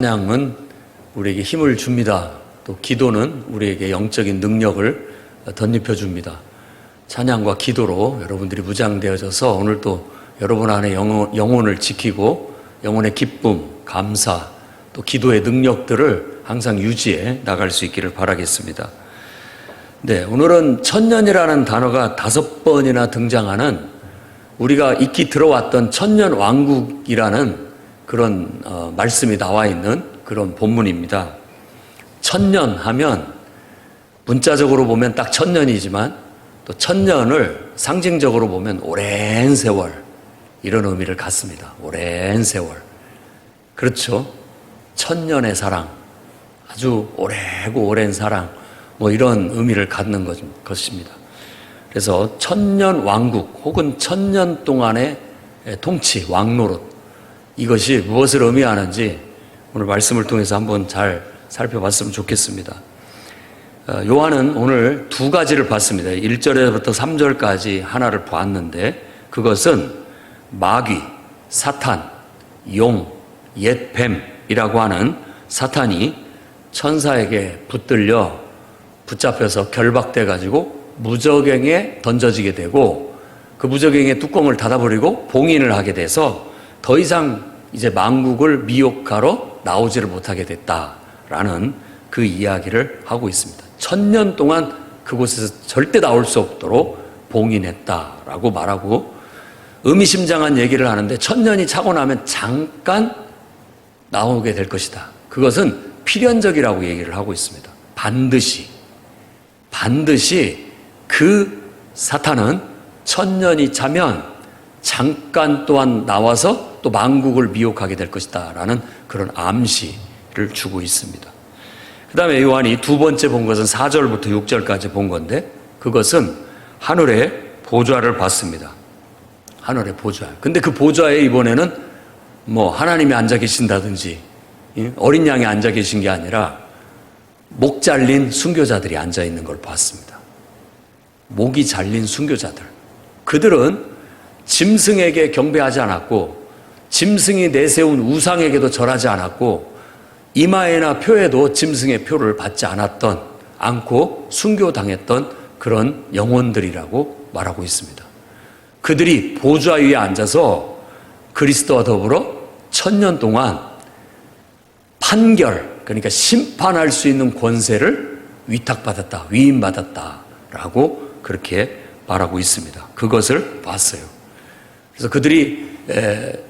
찬양은 우리에게 힘을 줍니다. 또 기도는 우리에게 영적인 능력을 덧입혀 줍니다. 찬양과 기도로 여러분들이 무장되어져서 오늘 또 여러분 안에 영혼을 지키고 영혼의 기쁨, 감사, 또 기도의 능력들을 항상 유지해 나갈 수 있기를 바라겠습니다. 네, 오늘은 천년이라는 단어가 5번이나 등장하는 우리가 익히 들어왔던 천년왕국이라는 그런 말씀이 나와 있는 그런 본문입니다. 천년 하면 문자적으로 보면 딱 천년이지만 또 천년을 상징적으로 보면 오랜 세월, 이런 의미를 갖습니다. 오랜 세월. 그렇죠. 천년의 사랑, 아주 오래고 오랜 사랑, 뭐 이런 의미를 갖는 것입니다. 그래서 천년 왕국 혹은 천년 동안의 통치, 왕노릇, 이것이 무엇을 의미하는지 오늘 말씀을 통해서 한번 잘 살펴봤으면 좋겠습니다. 요한은 오늘 2가지를 봤습니다. 1절에부터 3절까지 하나를 보았는데, 그것은 마귀, 사탄, 용, 옛 뱀이라고 하는 사탄이 천사에게 붙잡혀서 결박돼 가지고 무저갱에 던져지게 되고, 그 무저갱의 뚜껑을 닫아버리고 봉인을 하게 돼서 더 이상 이제 만국을 미혹하러 나오지를 못하게 됐다라는 그 이야기를 하고 있습니다. 천년 동안 그곳에서 절대 나올 수 없도록 봉인했다라고 말하고, 의미심장한 얘기를 하는데, 천년이 차고 나면 잠깐 나오게 될 것이다. 그것은 필연적이라고 얘기를 하고 있습니다. 반드시 그 사탄은 천년이 차면 잠깐 또한 나와서 또 만국을 미혹하게 될 것이다 라는 그런 암시를 주고 있습니다. 그 다음에 요한이 2번째 본 것은 4절부터 6절까지 본 건데, 그것은 하늘의 보좌를 봤습니다. 하늘의 보좌. 근데 그 보좌에 이번에는 뭐 하나님이 앉아 계신다든지 어린 양이 앉아 계신 게 아니라 목 잘린 순교자들이 앉아 있는 걸 봤습니다. 목이 잘린 순교자들. 그들은 짐승에게 경배하지 않았고, 짐승이 내세운 우상에게도 절하지 않았고, 이마에나 표에도 짐승의 표를 받지 않고 순교당했던 그런 영혼들이라고 말하고 있습니다. 그들이 보좌 위에 앉아서 그리스도와 더불어 천년 동안 판결, 그러니까 심판할 수 있는 권세를 위탁받았다, 위임받았다라고 그렇게 말하고 있습니다. 그것을 봤어요. 그래서 그들이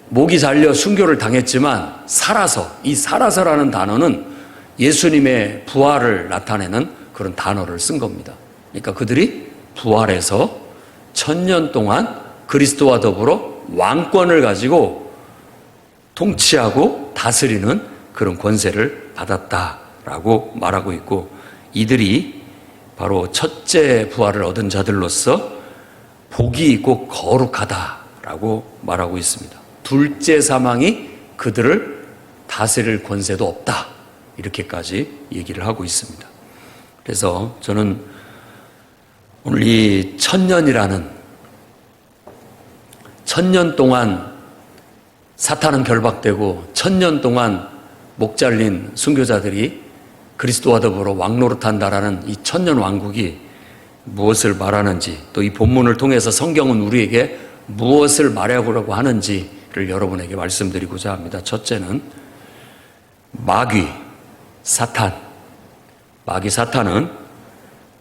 목이 잘려 순교를 당했지만 이 살아서라는 단어는 예수님의 부활을 나타내는 그런 단어를 쓴 겁니다. 그러니까 그들이 부활해서 천년 동안 그리스도와 더불어 왕권을 가지고 통치하고 다스리는 그런 권세를 받았다라고 말하고 있고, 이들이 바로 첫째 부활을 얻은 자들로서 복이 있고 거룩하다라고 말하고 있습니다. 둘째 사망이 그들을 다스릴 권세도 없다, 이렇게까지 얘기를 하고 있습니다. 그래서 저는 오늘 이 천년 동안 사탄은 결박되고 천년 동안 목 잘린 순교자들이 그리스도와 더불어 왕노릇한다라는 이 천년 왕국이 무엇을 말하는지, 또 이 본문을 통해서 성경은 우리에게 무엇을 말하려고 하는지를 여러분에게 말씀드리고자 합니다. 첫째는 마귀, 사탄은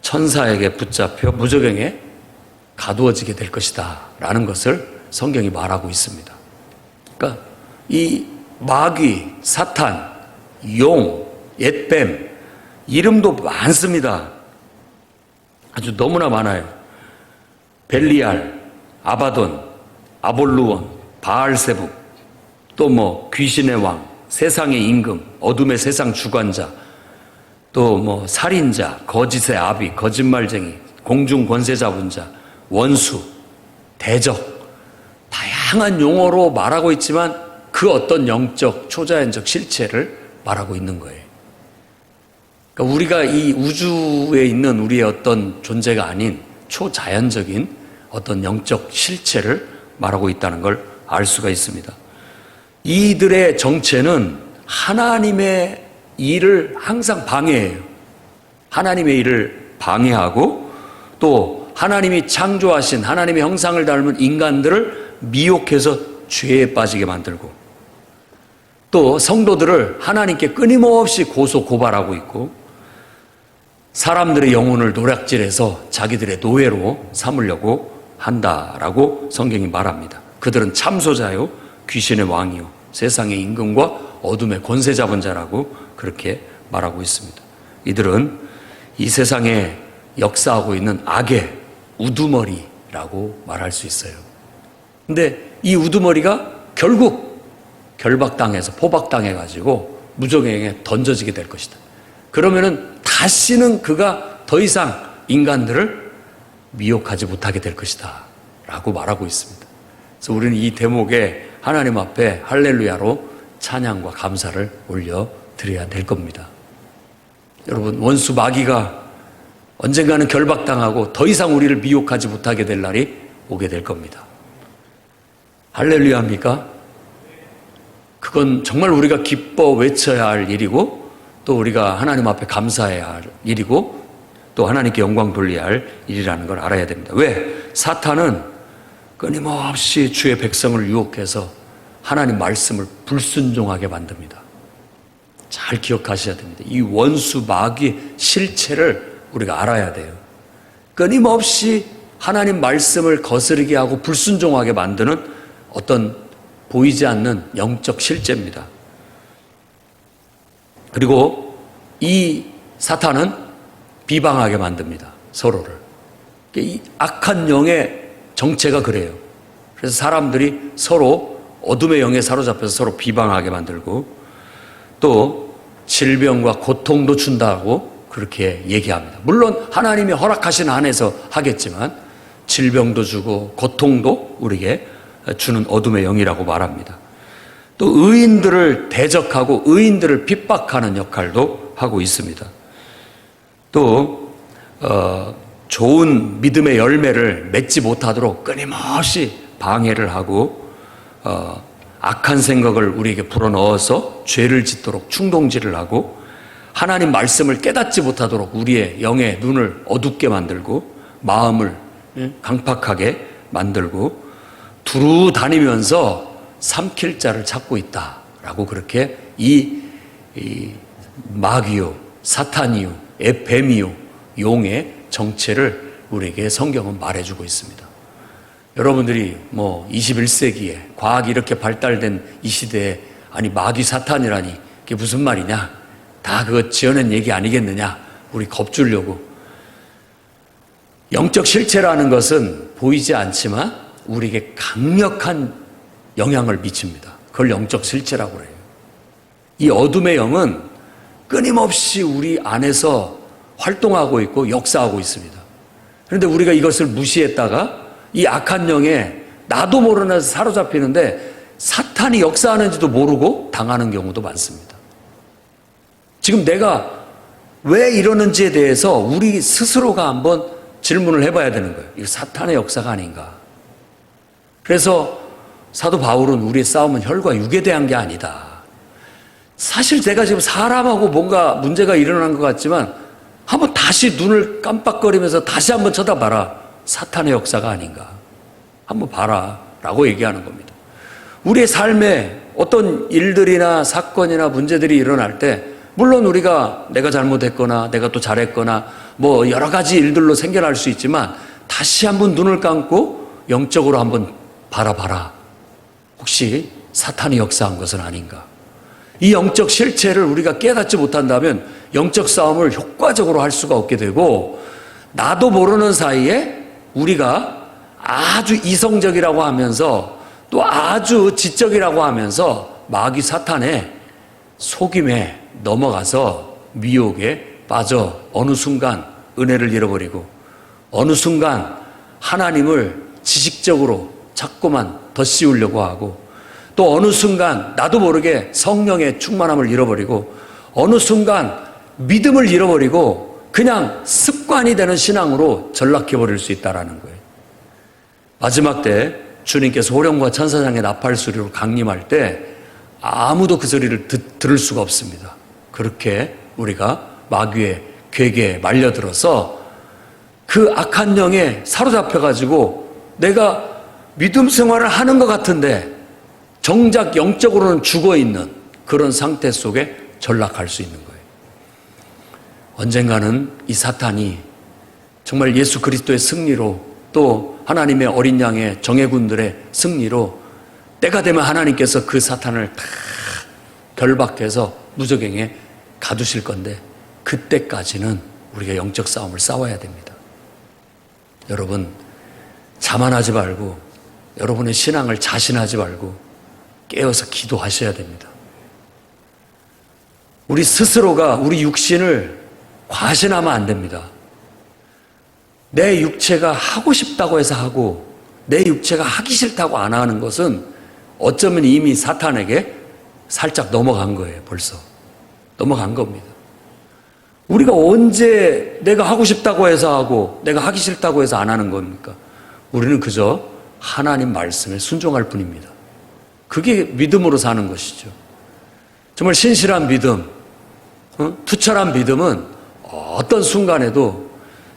천사에게 붙잡혀 무저갱에 가두어지게 될 것이다 라는 것을 성경이 말하고 있습니다. 그러니까 이 마귀, 사탄, 용, 옛뱀, 이름도 많습니다. 아주 너무나 많아요. 벨리알, 아바돈, 아볼루온, 바알세북, 또 뭐 귀신의 왕, 세상의 임금, 어둠의 세상 주관자, 또 뭐 살인자, 거짓의 아비, 거짓말쟁이, 공중 권세 잡은 자, 원수, 대적, 다양한 용어로 말하고 있지만 그 어떤 영적, 초자연적 실체를 말하고 있는 거예요. 그러니까 우리가 이 우주에 있는 우리의 어떤 존재가 아닌 초자연적인 어떤 영적 실체를 말하고 있다는 걸 알 수가 있습니다. 이들의 정체는 하나님의 일을 항상 방해해요. 하나님의 일을 방해하고 또 하나님이 창조하신 하나님의 형상을 닮은 인간들을 미혹해서 죄에 빠지게 만들고 또 성도들을 하나님께 끊임없이 고발하고 있고 사람들의 영혼을 노략질해서 자기들의 노예로 삼으려고 한다라고 성경이 말합니다. 그들은 참소자요 귀신의 왕이요 세상의 임금과 어둠의 권세 잡은 자라고 그렇게 말하고 있습니다. 이들은 이 세상에 역사하고 있는 악의 우두머리라고 말할 수 있어요. 근데 이 우두머리가 결국 결박당해서 포박당해가지고 무저갱에 던져지게 될 것이다. 그러면은 다시는 그가 더 이상 인간들을 미혹하지 못하게 될 것이다 라고 말하고 있습니다. 그래서 우리는 이 대목에 하나님 앞에 할렐루야로 찬양과 감사를 올려드려야 될 겁니다. 여러분, 원수 마귀가 언젠가는 결박당하고 더 이상 우리를 미혹하지 못하게 될 날이 오게 될 겁니다. 할렐루야입니까? 그건 정말 우리가 기뻐 외쳐야 할 일이고 또 우리가 하나님 앞에 감사해야 할 일이고 또 하나님께 영광 돌려야 할 일이라는 걸 알아야 됩니다. 왜? 사탄은 끊임없이 주의 백성을 유혹해서 하나님 말씀을 불순종하게 만듭니다. 잘 기억하셔야 됩니다. 이 원수 마귀의 실체를 우리가 알아야 돼요. 끊임없이 하나님 말씀을 거스르게 하고 불순종하게 만드는 어떤 보이지 않는 영적 실제입니다. 그리고 이 사탄은 비방하게 만듭니다. 서로를. 이 악한 영의 정체가 그래요. 그래서 사람들이 서로 어둠의 영에 사로잡혀서 서로 비방하게 만들고 또 질병과 고통도 준다고 그렇게 얘기합니다. 물론 하나님이 허락하신 안에서 하겠지만 질병도 주고 고통도 우리에게 주는 어둠의 영이라고 말합니다. 또 의인들을 대적하고 의인들을 핍박하는 역할도 하고 있습니다. 또 좋은 믿음의 열매를 맺지 못하도록 끊임없이 방해를 하고 악한 생각을 우리에게 불어넣어서 죄를 짓도록 충동질을 하고 하나님 말씀을 깨닫지 못하도록 우리의 영의 눈을 어둡게 만들고 마음을 강팍하게 만들고 두루 다니면서 삼킬 자를 찾고 있다라고 그렇게 이 마귀요 사탄이요 뱀이요 용의 정체를 우리에게 성경은 말해주고 있습니다. 여러분들이 21세기에 과학이 이렇게 발달된 이 시대에 아니 마귀 사탄이라니 그게 무슨 말이냐 다 그거 지어낸 얘기 아니겠느냐 우리 겁주려고. 영적 실체라는 것은 보이지 않지만 우리에게 강력한 영향을 미칩니다. 그걸 영적 실체라고 해요. 이 어둠의 영은 끊임없이 우리 안에서 활동하고 있고 역사하고 있습니다. 그런데 우리가 이것을 무시했다가 이 악한 영에 나도 모르는 사로잡히는데 사탄이 역사하는지도 모르고 당하는 경우도 많습니다. 지금 내가 왜 이러는지에 대해서 우리 스스로가 한번 질문을 해봐야 되는 거예요. 이거 사탄의 역사가 아닌가. 그래서 사도 바울은 우리의 싸움은 혈과 육에 대한 게 아니다. 사실 제가 지금 사람하고 뭔가 문제가 일어난 것 같지만 한번 다시 눈을 깜빡거리면서 다시 한번 쳐다봐라. 사탄의 역사가 아닌가. 한번 봐라. 라고 얘기하는 겁니다. 우리의 삶에 어떤 일들이나 사건이나 문제들이 일어날 때 물론 우리가 내가 잘못했거나 내가 또 잘했거나 여러 가지 일들로 생겨날 수 있지만 다시 한번 눈을 감고 영적으로 한번 바라봐라. 혹시 사탄이 역사한 것은 아닌가. 이 영적 실체를 우리가 깨닫지 못한다면 영적 싸움을 효과적으로 할 수가 없게 되고 나도 모르는 사이에 우리가 아주 이성적이라고 하면서 또 아주 지적이라고 하면서 마귀 사탄의 속임에 넘어가서 미혹에 빠져 어느 순간 은혜를 잃어버리고 어느 순간 하나님을 지식적으로 자꾸만 덧씌우려고 하고 또 어느 순간 나도 모르게 성령의 충만함을 잃어버리고 어느 순간 믿음을 잃어버리고 그냥 습관이 되는 신앙으로 전락해버릴 수 있다는 거예요. 마지막 때 주님께서 호령과 천사장의 나팔 소리로 강림할 때 아무도 그 소리를 들을 수가 없습니다. 그렇게 우리가 마귀의 괴계에 말려들어서 그 악한 영에 사로잡혀가지고 내가 믿음 생활을 하는 것 같은데 정작 영적으로는 죽어있는 그런 상태 속에 전락할 수 있는 거예요. 언젠가는 이 사탄이 정말 예수 그리스도의 승리로 또 하나님의 어린 양의 정예군들의 승리로 때가 되면 하나님께서 그 사탄을 다 결박해서 무저갱에 가두실 건데 그때까지는 우리가 영적 싸움을 싸워야 됩니다. 여러분 자만하지 말고 여러분의 신앙을 자신하지 말고 깨어서 기도하셔야 됩니다. 우리 스스로가 우리 육신을 과신하면 안 됩니다. 내 육체가 하고 싶다고 해서 하고 내 육체가 하기 싫다고 안 하는 것은 어쩌면 이미 사탄에게 살짝 넘어간 거예요. 벌써 넘어간 겁니다. 우리가 언제 내가 하고 싶다고 해서 하고 내가 하기 싫다고 해서 안 하는 겁니까? 우리는 그저 하나님 말씀에 순종할 뿐입니다. 그게 믿음으로 사는 것이죠. 정말 신실한 믿음, 투철한 믿음은 어떤 순간에도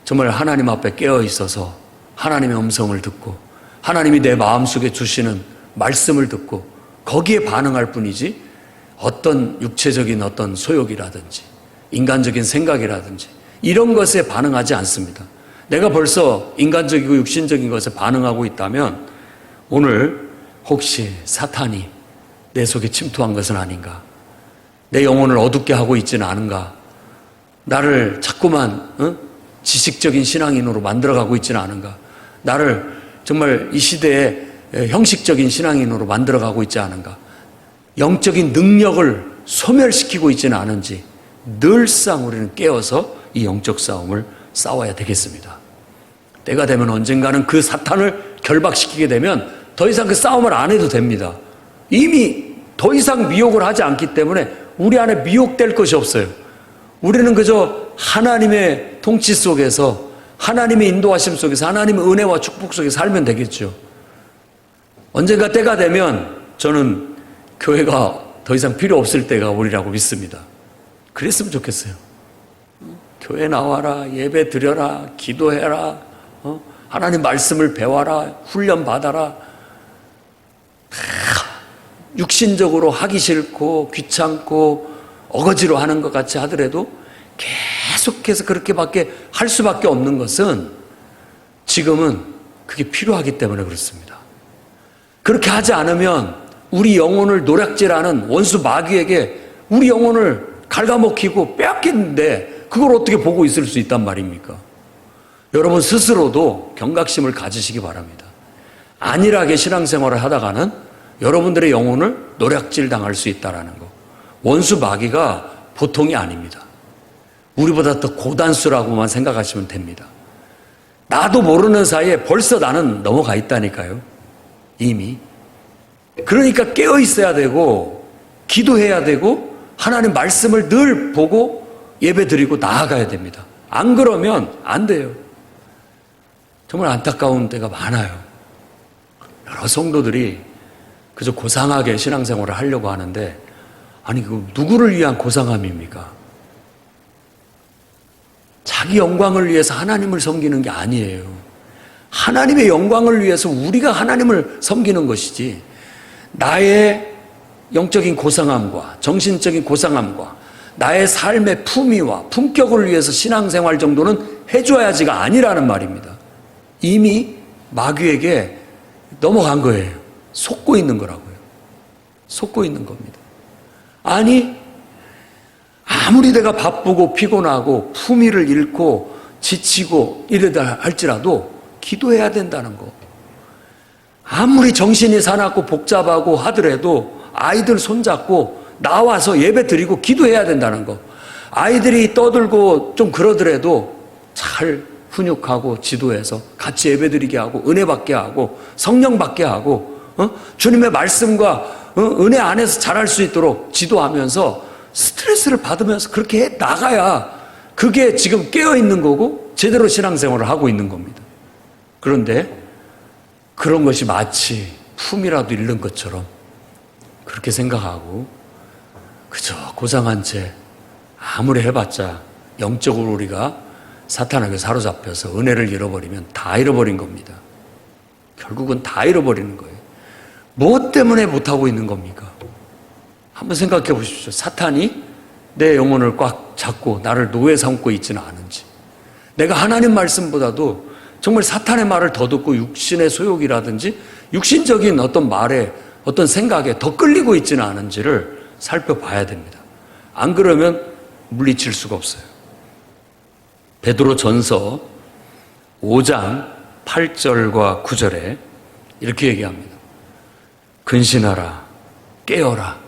정말 하나님 앞에 깨어 있어서 하나님의 음성을 듣고 하나님이 내 마음속에 주시는 말씀을 듣고 거기에 반응할 뿐이지 어떤 육체적인 어떤 소욕이라든지 인간적인 생각이라든지 이런 것에 반응하지 않습니다. 내가 벌써 인간적이고 육신적인 것에 반응하고 있다면 오늘 혹시 사탄이 내 속에 침투한 것은 아닌가? 내 영혼을 어둡게 하고 있지는 않은가? 나를 자꾸만 지식적인 신앙인으로 만들어가고 있지는 않은가? 나를 정말 이 시대에 형식적인 신앙인으로 만들어가고 있지 않은가? 영적인 능력을 소멸시키고 있지는 않은지 늘상 우리는 깨어서 이 영적 싸움을 싸워야 되겠습니다. 때가 되면 언젠가는 그 사탄을 결박시키게 되면 더 이상 그 싸움을 안 해도 됩니다. 이미 더 이상 미혹을 하지 않기 때문에 우리 안에 미혹될 것이 없어요. 우리는 그저 하나님의 통치 속에서 하나님의 인도하심 속에서 하나님의 은혜와 축복 속에 살면 되겠죠. 언젠가 때가 되면 저는 교회가 더 이상 필요 없을 때가 오리라고 믿습니다. 그랬으면 좋겠어요. 교회 나와라, 예배 드려라, 기도해라, 하나님 말씀을 배워라, 훈련 받아라. 육신적으로 하기 싫고 귀찮고 어거지로 하는 것 같이 하더라도 계속해서 그렇게밖에 할 수밖에 없는 것은 지금은 그게 필요하기 때문에 그렇습니다. 그렇게 하지 않으면 우리 영혼을 노략질하는 원수 마귀에게 우리 영혼을 갉아먹히고 빼앗기는데 그걸 어떻게 보고 있을 수 있단 말입니까? 여러분 스스로도 경각심을 가지시기 바랍니다. 안일하게 신앙생활을 하다가는 여러분들의 영혼을 노략질 당할 수 있다는 거. 원수 마귀가 보통이 아닙니다. 우리보다 더 고단수라고만 생각하시면 됩니다. 나도 모르는 사이에 벌써 나는 넘어가 있다니까요. 이미. 그러니까 깨어 있어야 되고 기도해야 되고 하나님 말씀을 늘 보고 예배 드리고 나아가야 됩니다. 안 그러면 안 돼요. 정말 안타까운 때가 많아요. 여러 성도들이 그저 고상하게 신앙생활을 하려고 하는데 아니 그 누구를 위한 고상함입니까? 자기 영광을 위해서 하나님을 섬기는 게 아니에요. 하나님의 영광을 위해서 우리가 하나님을 섬기는 것이지 나의 영적인 고상함과 정신적인 고상함과 나의 삶의 품위와 품격을 위해서 신앙생활 정도는 해줘야지가 아니라는 말입니다. 이미 마귀에게 넘어간 거예요. 속고 있는 거라고요. 속고 있는 겁니다. 아니 아무리 내가 바쁘고 피곤하고 품위를 잃고 지치고 이러다 할지라도 기도해야 된다는 거. 아무리 정신이 사납고 복잡하고 하더라도 아이들 손잡고 나와서 예배 드리고 기도해야 된다는 거. 아이들이 떠들고 좀 그러더라도 잘 훈육하고 지도해서 같이 예배 드리게 하고 은혜 받게 하고 성령 받게 하고 주님의 말씀과 은혜 안에서 잘할 수 있도록 지도하면서 스트레스를 받으면서 그렇게 해 나가야 그게 지금 깨어있는 거고 제대로 신앙생활을 하고 있는 겁니다. 그런데 그런 것이 마치 품이라도 잃는 것처럼 그렇게 생각하고 그저 고상한 채 아무리 해봤자 영적으로 우리가 사탄에게 사로잡혀서 은혜를 잃어버리면 다 잃어버린 겁니다. 결국은 다 잃어버리는 거예요. 무엇 때문에 못하고 있는 겁니까? 한번 생각해 보십시오. 사탄이 내 영혼을 꽉 잡고 나를 노예 삼고 있지는 않은지, 내가 하나님 말씀보다도 정말 사탄의 말을 더 듣고 육신의 소욕이라든지 육신적인 어떤 말에 어떤 생각에 더 끌리고 있지는 않은지를 살펴봐야 됩니다. 안 그러면 물리칠 수가 없어요. 베드로 전서 5장 8절과 9절에 이렇게 얘기합니다. 근신하라, 깨어라.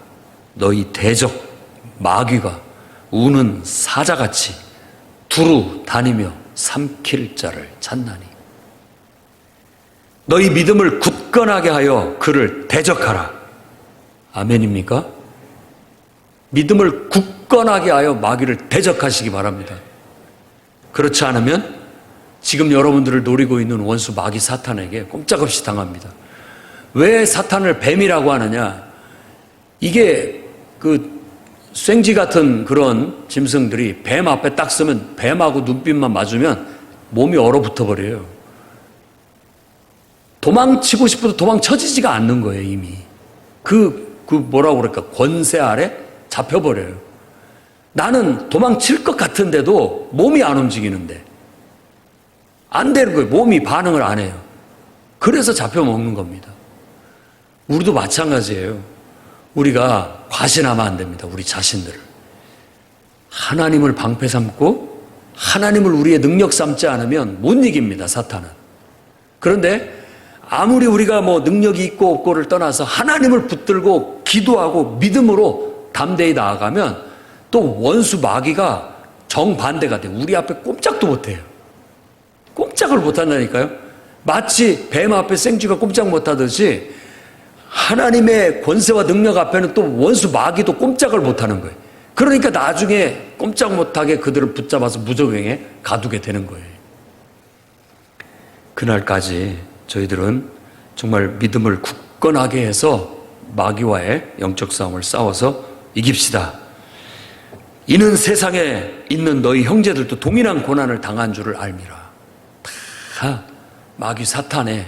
너희 대적 마귀가 우는 사자같이 두루 다니며 삼킬 자를 찾나니 너희 믿음을 굳건하게 하여 그를 대적하라. 아멘입니까? 믿음을 굳건하게 하여 마귀를 대적하시기 바랍니다. 그렇지 않으면 지금 여러분들을 노리고 있는 원수 마귀 사탄에게 꼼짝없이 당합니다. 왜 사탄을 뱀이라고 하느냐? 이게 그 쇳지 같은 그런 짐승들이 뱀 앞에 딱 서면 뱀하고 눈빛만 맞으면 몸이 얼어붙어 버려요. 도망치고 싶어도 도망쳐지지가 않는 거예요, 이미. 뭐라고 그럴까? 권세 아래 잡혀버려요. 나는 도망칠 것 같은데도 몸이 안 움직이는데. 안 되는 거예요. 몸이 반응을 안 해요. 그래서 잡혀먹는 겁니다. 우리도 마찬가지예요. 우리가 과신하면 안 됩니다. 우리 자신들을. 하나님을 방패 삼고 하나님을 우리의 능력 삼지 않으면 못 이깁니다, 사탄은. 그런데 아무리 우리가 뭐 능력이 있고 없고를 떠나서 하나님을 붙들고 기도하고 믿음으로 담대히 나아가면 또 원수 마귀가 정반대가 돼요. 우리 앞에 꼼짝도 못해요. 꼼짝을 못한다니까요. 마치 뱀 앞에 생쥐가 꼼짝 못하듯이 하나님의 권세와 능력 앞에는 또 원수 마귀도 꼼짝을 못하는 거예요. 그러니까 나중에 꼼짝 못하게 그들을 붙잡아서 무적행에 가두게 되는 거예요. 그날까지 저희들은 정말 믿음을 굳건하게 해서 마귀와의 영적 싸움을 싸워서 이깁시다. 이는 세상에 있는 너희 형제들도 동일한 고난을 당한 줄을 알미라. 다 마귀 사탄의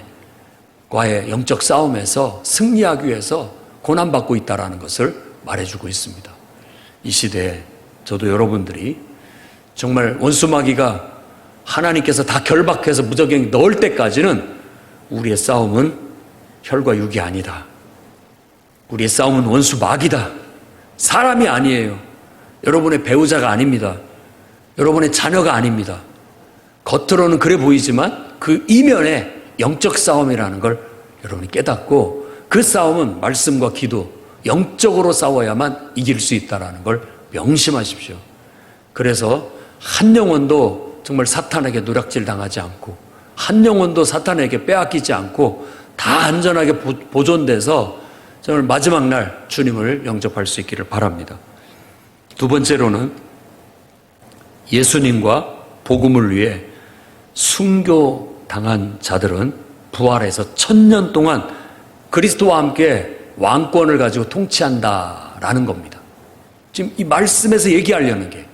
과의 영적 싸움에서 승리하기 위해서 고난받고 있다는 것을 말해주고 있습니다. 이 시대에 저도 여러분들이 정말 원수 마귀가 하나님께서 다 결박해서 무적행 넣을 때까지는 우리의 싸움은 혈과 육이 아니다. 우리의 싸움은 원수 마귀다. 사람이 아니에요. 여러분의 배우자가 아닙니다. 여러분의 자녀가 아닙니다. 겉으로는 그래 보이지만 그 이면에 영적 싸움이라는 걸 여러분이 깨닫고 그 싸움은 말씀과 기도, 영적으로 싸워야만 이길 수 있다는 걸 명심하십시오. 그래서 한 영혼도 정말 사탄에게 노략질 당하지 않고 한 영혼도 사탄에게 빼앗기지 않고 다 안전하게 보존돼서 정말 마지막 날 주님을 영접할 수 있기를 바랍니다. 두 번째로는 예수님과 복음을 위해 순교당한 자들은 부활해서 1000년 동안 그리스도와 함께 왕권을 가지고 통치한다라는 겁니다. 지금 이 말씀에서 얘기하려는 게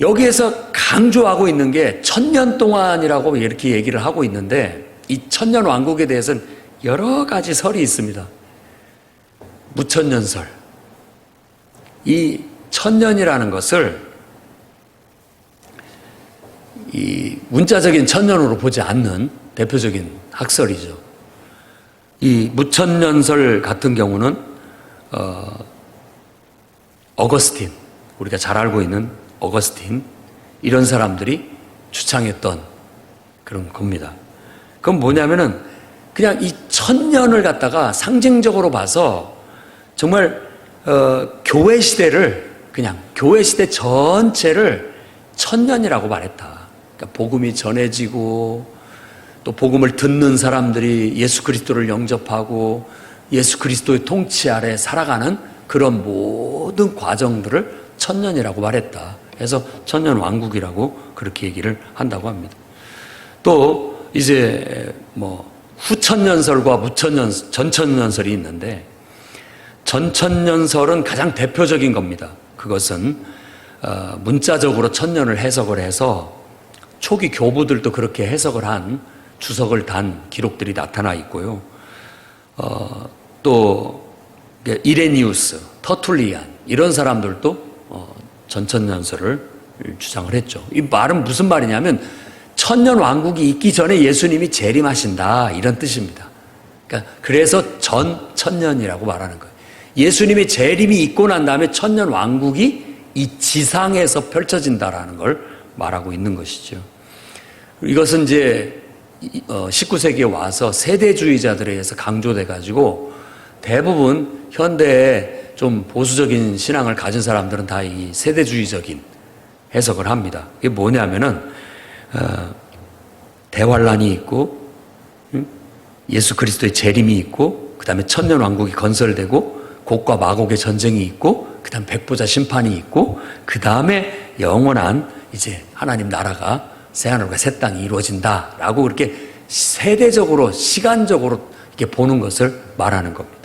여기에서 강조하고 있는 게 1000년 동안이라고 이렇게 얘기를 하고 있는데 이 1000년 왕국에 대해서는 여러 가지 설이 있습니다. 무천년설. 이 1000년이라는 것을 이 문자적인 1000년으로 보지 않는 대표적인 학설이죠. 이 무천년설 같은 경우는 어거스틴, 우리가 잘 알고 있는 어거스틴, 이런 사람들이 주창했던 그런 겁니다. 그건 뭐냐면은 그냥 이 1000년을 갖다가 상징적으로 봐서 정말 교회 시대를 그냥 교회 시대 전체를 1000년이라고 말했다. 그러니까 복음이 전해지고 또 복음을 듣는 사람들이 예수 그리스도를 영접하고 예수 그리스도의 통치 아래 살아가는 그런 모든 과정들을 1000년이라고 말했다. 그래서 1000년 왕국이라고 그렇게 얘기를 한다고 합니다. 또 이제 뭐 후천년설과 전천년설이 있는데, 전천년설은 가장 대표적인 겁니다. 그것은 문자적으로 천년을 해석을 해서 초기 교부들도 그렇게 해석을 한 주석을 단 기록들이 나타나 있고요. 또 이레니우스, 터툴리안 이런 사람들도 전천년설을 주장을 했죠. 이 말은 무슨 말이냐면 천년 왕국이 있기 전에 예수님이 재림하신다 이런 뜻입니다. 그러니까 그래서 전천년이라고 말하는 거예요. 예수님의 재림이 있고 난 다음에 천년 왕국이 이 지상에서 펼쳐진다라는 걸 말하고 있는 것이죠. 이것은 이제 19세기에 와서 세대주의자들에 의해서 강조돼 가지고 대부분 현대에 좀 보수적인 신앙을 가진 사람들은 다 이 세대주의적인 해석을 합니다. 이게 뭐냐면은 대환란이 있고 예수 그리스도의 재림이 있고 그 다음에 천년 왕국이 건설되고 곡과 마곡의 전쟁이 있고 그 다음 백보자 심판이 있고 그 다음에 영원한 이제 하나님 나라가 새하늘과 새 땅이 이루어진다라고 그렇게 세대적으로 시간적으로 이렇게 보는 것을 말하는 겁니다.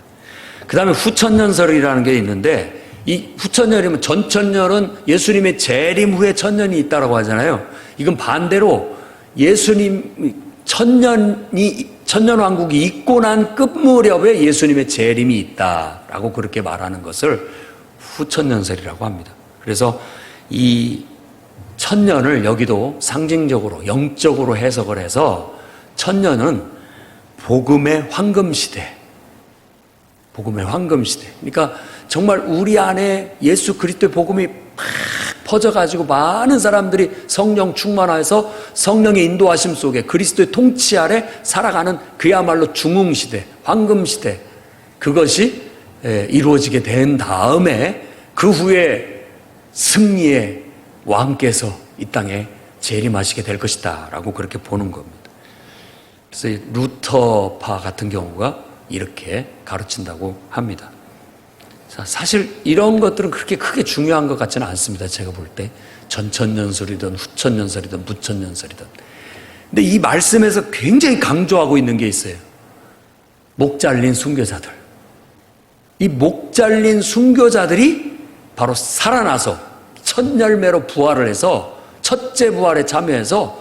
그 다음에 후천년설이라는 게 있는데 이 후천년이면 전천년은 예수님의 재림 후에 천년이 있다라고 하잖아요. 이건 반대로 예수님 천년 왕국이 있고 난 끝무렵에 예수님의 재림이 있다라고 그렇게 말하는 것을 후천년설이라고 합니다. 그래서 이 천년을 여기도 상징적으로 영적으로 해석을 해서 천년은 복음의 황금시대, 복음의 황금시대. 그러니까 정말 우리 안에 예수 그리스도의 복음이 막 퍼져가지고 많은 사람들이 성령 충만해서 성령의 인도하심 속에 그리스도의 통치 아래 살아가는 그야말로 중흥시대, 황금시대, 그것이 이루어지게 된 다음에 그 후에 승리의 왕께서 이 땅에 재림하시게 될 것이다 라고 그렇게 보는 겁니다. 그래서 루터파 같은 경우가 이렇게 가르친다고 합니다. 사실 이런 것들은 그렇게 크게 중요한 것 같지는 않습니다. 제가 볼 때 전천년설이든 후천년설이든 무천년설이든. 근데 이 말씀에서 굉장히 강조하고 있는 게 있어요. 목 잘린 순교자들. 이 목 잘린 순교자들이 바로 살아나서 첫 열매로 부활을 해서 첫째 부활에 참여해서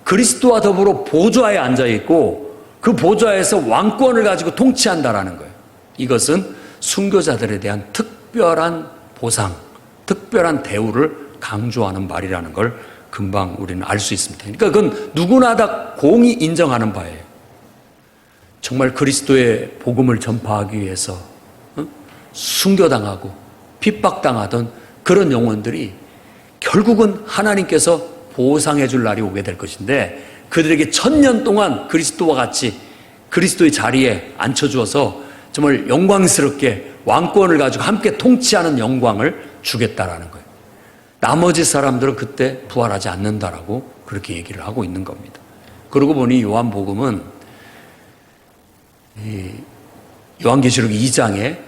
그리스도와 더불어 보좌에 앉아있고 그 보좌에서 왕권을 가지고 통치한다라는 거예요. 이것은 순교자들에 대한 특별한 보상, 특별한 대우를 강조하는 말이라는 걸 금방 우리는 알 수 있습니다. 그러니까 그건 누구나 다 공히 인정하는 바예요. 정말 그리스도의 복음을 전파하기 위해서 순교당하고 핍박당하던 그런 영혼들이 결국은 하나님께서 보상해 줄 날이 오게 될 것인데 그들에게 1000년 동안 그리스도와 같이 그리스도의 자리에 앉혀주어서 정말 영광스럽게 왕권을 가지고 함께 통치하는 영광을 주겠다라는 거예요. 나머지 사람들은 그때 부활하지 않는다라고 그렇게 얘기를 하고 있는 겁니다. 그러고 보니 요한복음은 요한계시록 2장에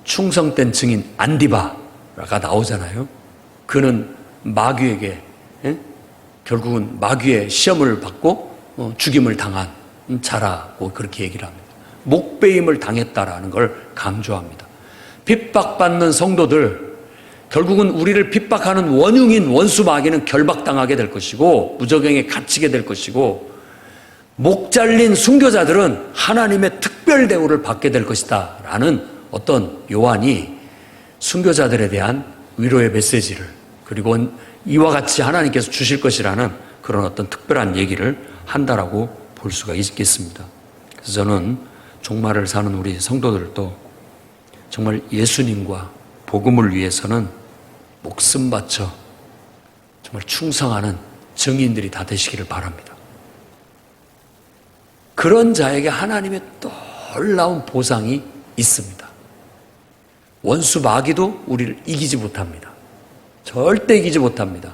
충성된 증인 안디바가 나오잖아요. 그는 마귀에게 결국은 마귀의 시험을 받고 죽임을 당한 자라고 그렇게 얘기를 합니다. 목베임을 당했다라는 걸 강조합니다. 핍박받는 성도들, 결국은 우리를 핍박하는 원흉인 원수 마귀는 결박당하게 될 것이고 무저갱에 갇히게 될 것이고 목 잘린 순교자들은 하나님의 특별 대우를 받게 될 것이다 라는 어떤 요한이 순교자들에 대한 위로의 메시지를 그리고 이와 같이 하나님께서 주실 것이라는 그런 어떤 특별한 얘기를 한다라고 볼 수가 있겠습니다. 그래서 저는 종말을 사는 우리 성도들도 정말 예수님과 복음을 위해서는 목숨 바쳐 정말 충성하는 증인들이 다 되시기를 바랍니다. 그런 자에게 하나님의 놀라운 보상이 있습니다. 원수 마귀도 우리를 이기지 못합니다. 절대 이기지 못합니다.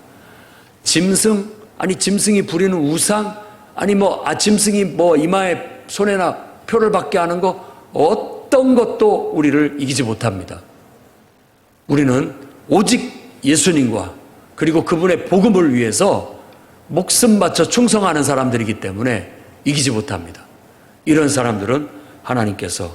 짐승, 아니 짐승이 부리는 우상, 아니 짐승이 이마에 손에나 표를 받게 하는 거 어떤 것도 우리를 이기지 못합니다. 우리는 오직 예수님과 그리고 그분의 복음을 위해서 목숨 바쳐 충성하는 사람들이기 때문에 이기지 못합니다. 이런 사람들은 하나님께서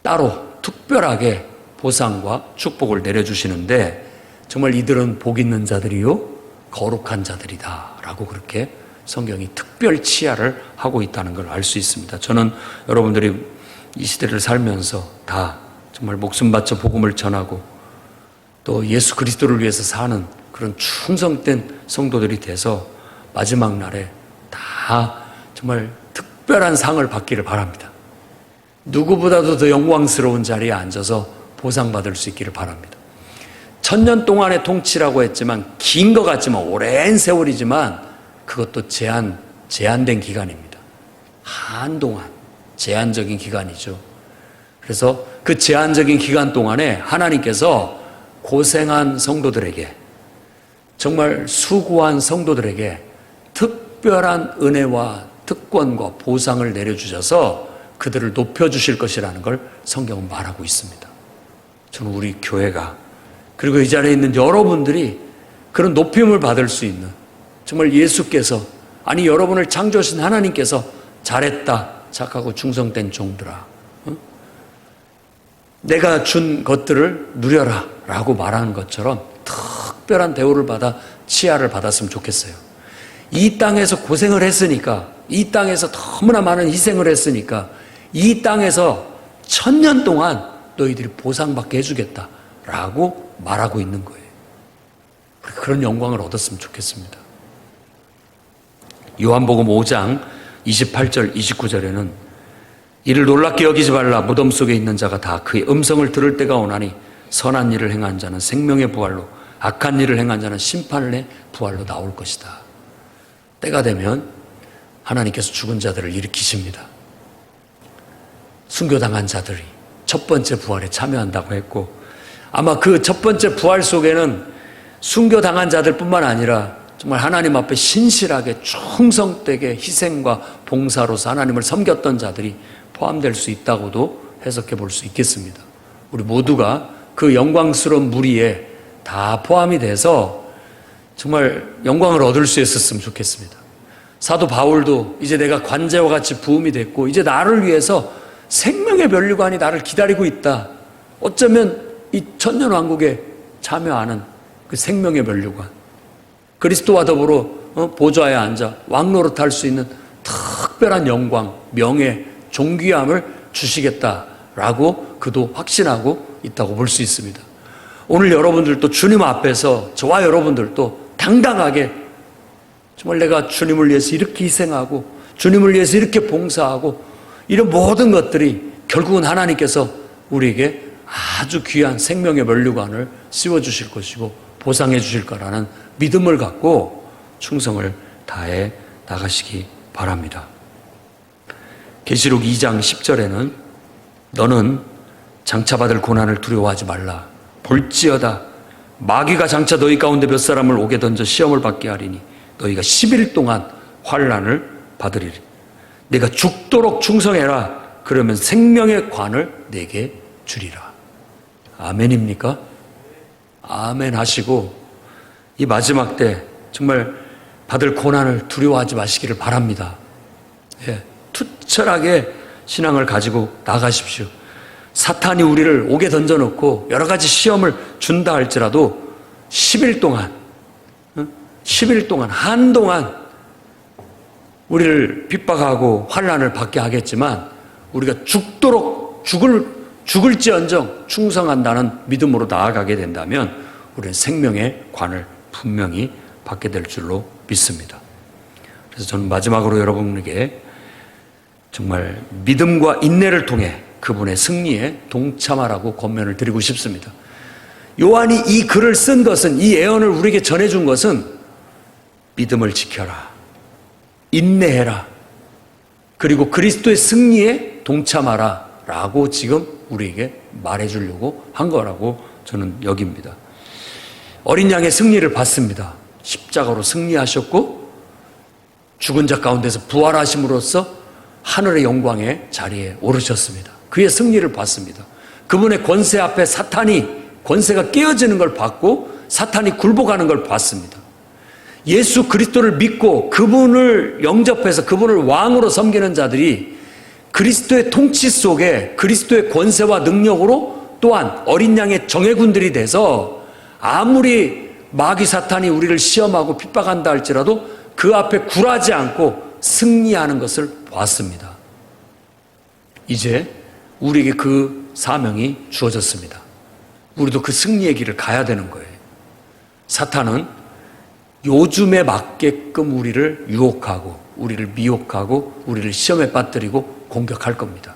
따로 특별하게 보상과 축복을 내려주시는데 정말 이들은 복 있는 자들이요 거룩한 자들이다 라고 그렇게 성경이 특별 치하를 하고 있다는 걸 알 수 있습니다. 저는 여러분들이 이 시대를 살면서 다 정말 목숨 바쳐 복음을 전하고 또 예수 그리스도를 위해서 사는 그런 충성된 성도들이 돼서 마지막 날에 다 정말 특별한 상을 받기를 바랍니다. 누구보다도 더 영광스러운 자리에 앉아서 보상받을 수 있기를 바랍니다. 1000년 동안의 통치라고 했지만 긴 것 같지만 오랜 세월이지만 그것도 제한된 기간입니다. 한동안 제한적인 기간이죠. 그래서 그 제한적인 기간 동안에 하나님께서 고생한 성도들에게 정말 수고한 성도들에게 특별한 은혜와 특권과 보상을 내려주셔서 그들을 높여주실 것이라는 걸 성경은 말하고 있습니다. 저는 우리 교회가 그리고 이 자리에 있는 여러분들이 그런 높임을 받을 수 있는 정말 예수께서 아니 여러분을 창조하신 하나님께서 잘했다 착하고 충성된 종들아 내가 준 것들을 누려라 라고 말하는 것처럼 특별한 대우를 받아 치하를 받았으면 좋겠어요. 이 땅에서 고생을 했으니까 이 땅에서 너무나 많은 희생을 했으니까 이 땅에서 1000년 동안 너희들이 보상받게 해주겠다 라고 말하고 있는 거예요. 그런 영광을 얻었으면 좋겠습니다. 요한복음 5장 28절 29절에는 이를 놀랍게 여기지 말라 무덤 속에 있는 자가 다 그의 음성을 들을 때가 오나니 선한 일을 행한 자는 생명의 부활로 악한 일을 행한 자는 심판의 부활로 나올 것이다. 때가 되면 하나님께서 죽은 자들을 일으키십니다. 순교당한 자들이 첫 번째 부활에 참여한다고 했고 아마 그 첫 번째 부활 속에는 순교당한 자들뿐만 아니라 정말 하나님 앞에 신실하게 충성되게 희생과 봉사로서 하나님을 섬겼던 자들이 포함될 수 있다고도 해석해 볼 수 있겠습니다. 우리 모두가 그 영광스러운 무리에 다 포함이 돼서 정말 영광을 얻을 수 있었으면 좋겠습니다. 사도 바울도 이제 내가 관제와 같이 부음이 됐고 이제 나를 위해서 생명의 면류관이 나를 기다리고 있다. 어쩌면 이 천년왕국에 참여하는 그 생명의 면류관 그리스도와 더불어 보좌에 앉아 왕노릇할 수 있는 특별한 영광, 명예, 존귀함을 주시겠다라고 그도 확신하고 있다고 볼 수 있습니다. 오늘 여러분들도 주님 앞에서 저와 여러분들도 당당하게 정말 내가 주님을 위해서 이렇게 희생하고 주님을 위해서 이렇게 봉사하고 이런 모든 것들이 결국은 하나님께서 우리에게 아주 귀한 생명의 면류관을 씌워주실 것이고 보상해 주실 거라는 믿음을 갖고 충성을 다해 나가시기 바랍니다. 계시록 2장 10절에는 너는 장차받을 고난을 두려워하지 말라. 볼지어다 마귀가 장차 너희 가운데 몇 사람을 옥에 던져 시험을 받게 하리니 너희가 10일 동안 환난을 받으리리. 내가 죽도록 충성해라. 그러면 생명의 관을 내게 주리라. 아멘입니까? 아멘 하시고 이 마지막 때 정말 받을 고난을 두려워하지 마시기를 바랍니다. 예, 투철하게 신앙을 가지고 나가십시오. 사탄이 우리를 옥에 던져놓고 여러 가지 시험을 준다 할지라도 10일 동안 한동안 우리를 핍박하고 환난을 받게 하겠지만 우리가 죽도록 죽을지언정 충성한다는 믿음으로 나아가게 된다면 우리는 생명의 관을 분명히 받게 될 줄로 믿습니다. 그래서 저는 마지막으로 여러분에게 정말 믿음과 인내를 통해 그분의 승리에 동참하라고 권면을 드리고 싶습니다. 요한이 이 글을 쓴 것은, 이 예언을 우리에게 전해준 것은 믿음을 지켜라, 인내해라, 그리고 그리스도의 승리에 동참하라 라고 지금 우리에게 말해주려고 한 거라고 저는 여깁니다. 어린 양의 승리를 봤습니다. 십자가로 승리하셨고 죽은 자 가운데서 부활하심으로써 하늘의 영광의 자리에 오르셨습니다. 그의 승리를 봤습니다. 그분의 권세 앞에 사탄이 권세가 깨어지는 걸 봤고 사탄이 굴복하는 걸 봤습니다. 예수 그리스도를 믿고 그분을 영접해서 그분을 왕으로 섬기는 자들이 그리스도의 통치 속에 그리스도의 권세와 능력으로 또한 어린 양의 정예군들이 돼서 아무리 마귀 사탄이 우리를 시험하고 핍박한다 할지라도 그 앞에 굴하지 않고 승리하는 것을 보았습니다. 이제 우리에게 그 사명이 주어졌습니다. 우리도 그 승리의 길을 가야 되는 거예요. 사탄은 요즘에 맞게끔 우리를 유혹하고 우리를 미혹하고 우리를 시험에 빠뜨리고 공격할 겁니다.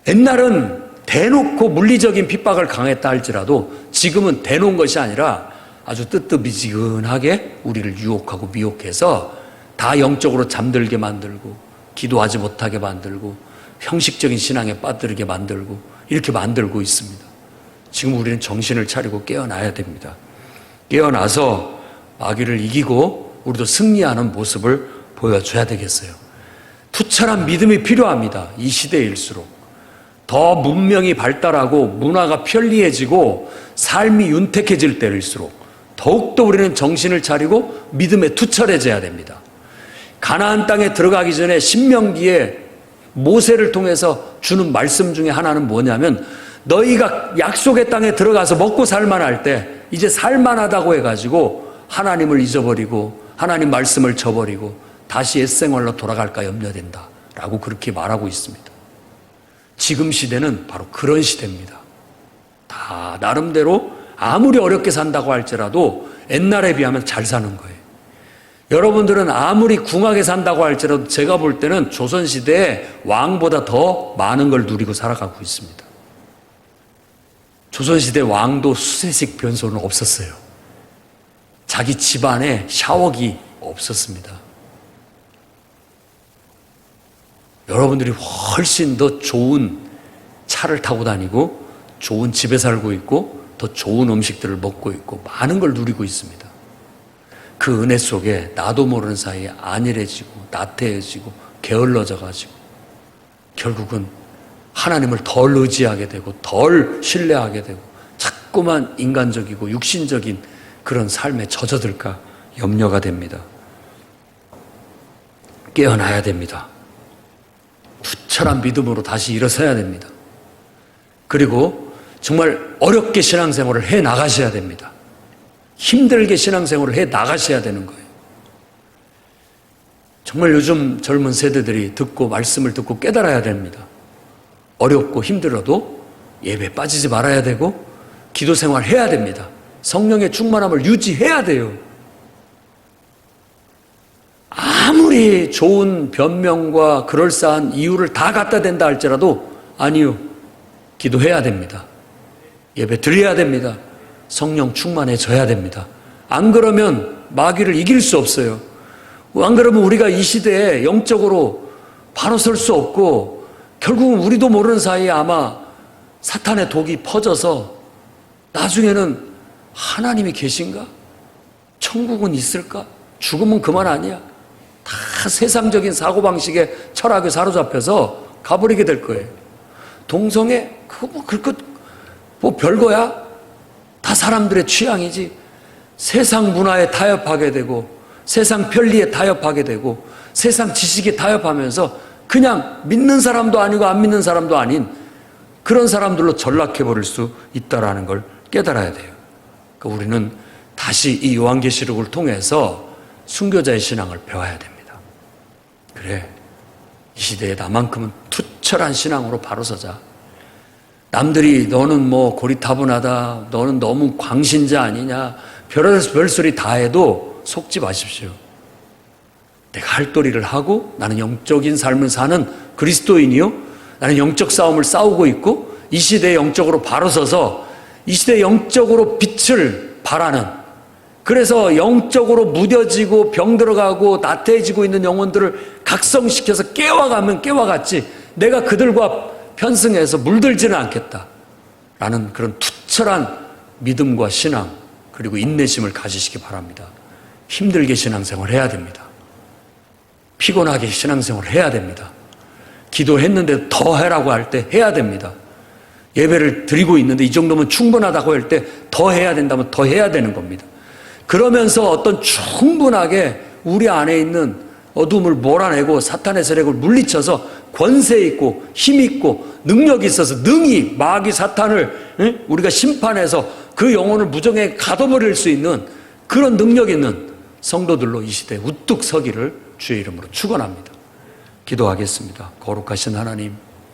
옛날은 대놓고 물리적인 핍박을 강했다 할지라도 지금은 대놓은 것이 아니라 아주 뜨뜻미지근하게 우리를 유혹하고 미혹해서 다 영적으로 잠들게 만들고 기도하지 못하게 만들고 형식적인 신앙에 빠뜨리게 만들고 이렇게 만들고 있습니다. 지금 우리는 정신을 차리고 깨어나야 됩니다. 깨어나서 마귀를 이기고 우리도 승리하는 모습을 보여줘야 되겠어요. 투철한 믿음이 필요합니다. 이 시대일수록. 더 문명이 발달하고 문화가 편리해지고 삶이 윤택해질 때일수록 더욱더 우리는 정신을 차리고 믿음에 투철해져야 됩니다. 가나안 땅에 들어가기 전에 신명기에 모세를 통해서 주는 말씀 중에 하나는 뭐냐면 너희가 약속의 땅에 들어가서 먹고 살만할 때 이제 살만하다고 해가지고 하나님을 잊어버리고 하나님 말씀을 저버리고 다시 옛생활로 돌아갈까 염려된다 라고 그렇게 말하고 있습니다. 지금 시대는 바로 그런 시대입니다. 다 나름대로 아무리 어렵게 산다고 할지라도 옛날에 비하면 잘 사는 거예요. 여러분들은 아무리 궁하게 산다고 할지라도 제가 볼 때는 조선시대에 왕보다 더 많은 걸 누리고 살아가고 있습니다. 조선시대 왕도 수세식 변소는 없었어요. 자기 집안에 샤워기 없었습니다. 여러분들이 훨씬 더 좋은 차를 타고 다니고 좋은 집에 살고 있고 더 좋은 음식들을 먹고 있고 많은 걸 누리고 있습니다. 그 은혜 속에 나도 모르는 사이에 안일해지고 나태해지고 게을러져 가지고 결국은 하나님을 덜 의지하게 되고 덜 신뢰하게 되고 자꾸만 인간적이고 육신적인 그런 삶에 젖어들까 염려가 됩니다. 깨어나야 됩니다. 투철한 믿음으로 다시 일어서야 됩니다. 그리고 정말 어렵게 신앙생활을 해 나가셔야 됩니다. 힘들게 신앙생활을 해 나가셔야 되는 거예요. 정말 요즘 젊은 세대들이 듣고 말씀을 듣고 깨달아야 됩니다. 어렵고 힘들어도 예배 빠지지 말아야 되고 기도 생활 해야 됩니다. 성령의 충만함을 유지해야 돼요. 아무리 좋은 변명과 그럴싸한 이유를 다 갖다 댄다 할지라도 아니요. 기도해야 됩니다. 예배 드려야 됩니다. 성령 충만해져야 됩니다. 안 그러면 마귀를 이길 수 없어요. 안 그러면 우리가 이 시대에 영적으로 바로 설 수 없고 결국은 우리도 모르는 사이에 아마 사탄의 독이 퍼져서 나중에는 하나님이 계신가? 천국은 있을까? 죽으면 그만 아니야. 다 세상적인 사고방식에 철학에 사로잡혀서 가버리게 될 거예요. 동성애? 뭐 별거야? 다 사람들의 취향이지. 세상 문화에 타협하게 되고 세상 편리에 타협하게 되고 세상 지식에 타협하면서 그냥 믿는 사람도 아니고 안 믿는 사람도 아닌 그런 사람들로 전락해버릴 수 있다는 걸 깨달아야 돼요. 그러니까 우리는 다시 이 요한계시록을 통해서 순교자의 신앙을 배워야 됩니다. 그래, 이 시대에 나만큼은 투철한 신앙으로 바로 서자. 남들이 너는 뭐 고리타분하다, 너는 너무 광신자 아니냐, 별소리 다 해도 속지 마십시오. 내가 할 도리를 하고 나는 영적인 삶을 사는 그리스도인이요, 나는 영적 싸움을 싸우고 있고 이 시대에 영적으로 바로 서서 이 시대에 영적으로 빛을 발하는, 그래서 영적으로 무뎌지고 병들어가고 나태해지고 있는 영혼들을 각성시켜서 깨워가면 깨워갔지 내가 그들과 편승해서 물들지는 않겠다 라는 그런 투철한 믿음과 신앙 그리고 인내심을 가지시기 바랍니다. 힘들게 신앙생활 해야 됩니다. 피곤하게 신앙생활 해야 됩니다. 기도했는데 더 해라고 할 때 해야 됩니다. 예배를 드리고 있는데 이 정도면 충분하다고 할 때 더 해야 된다면 더 해야 되는 겁니다. 그러면서 어떤 충분하게 우리 안에 있는 어둠을 몰아내고 사탄의 세력을 물리쳐서 권세 있고 힘 있고 능력이 있어서 능히 마귀 사탄을 우리가 심판해서 그 영혼을 무정에 가둬버릴 수 있는 그런 능력 있는 성도들로 이 시대에 우뚝 서기를 주의 이름으로 축원합니다. 기도하겠습니다. 거룩하신 하나님,